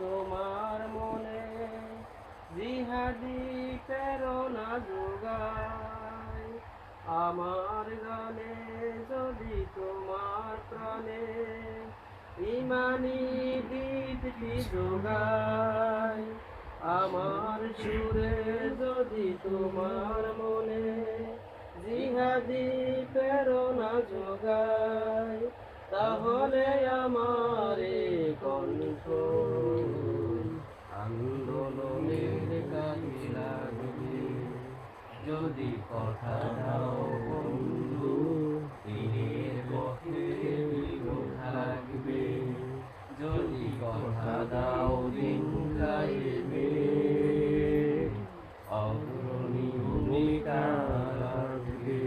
তোমার মনে জিহাদি প্রেরণা যোগায়, আমার গানে যদি তোমার প্রাণে ইমানি দীপ্তি যোগায়, আমার সুরে যদি তোমার মনে জিহাদি প্রেরণা যোগায়, তাহলে আমার কণ্ঠ আন্দোলনের কাজে লাগবে। যদি কথা দাও বন্ধু, দিনের পথে থাকবে। যদি কথা দাও দিন কায়েমে অগ্রণী ভূমিকা রাখবে।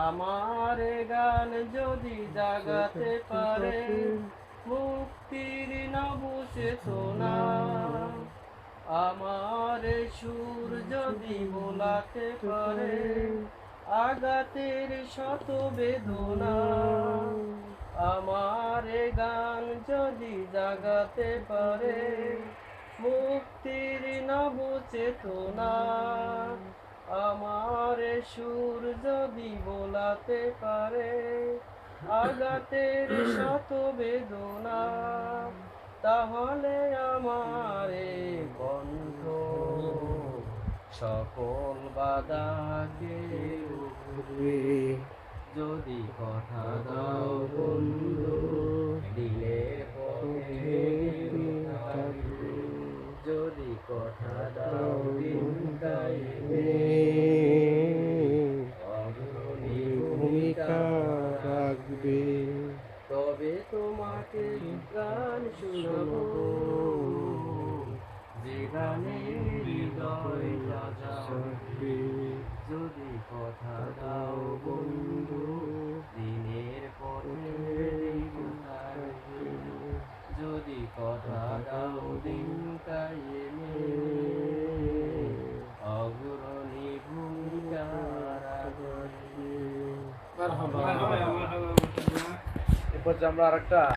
আমার গান যদি জাগাতে পারে মুক্তির নব চেতনা, আমার সুর যদি বোলাতে পারে আঘাতের শত বেদনা, আমার গান যদি জাগাতে পারে মুক্তির নব চেতনা, আমার সুর যদি বোলাতে পারে আঘাতের শত বেদনা, তাহলে আমার কণ্ঠ সকল বাধাকে উঠবে। যদি কথা দাও বন্ধু, দিনের পথে থাকবে। যদি কথা দাও দিন কায়েমে অগ্রণী ভূমিকা রাখবে। তবে তোমাকে গান শোনাবো, যে গানে হৃদয় জাগাবে। যদি কথা দাও বন্ধু, দিনের পথে থাকবে। যদি কথা দাও দিন কায়েমে অগ্রণী ভূমিকা রাখবে। এরপর আমরা আরেকটা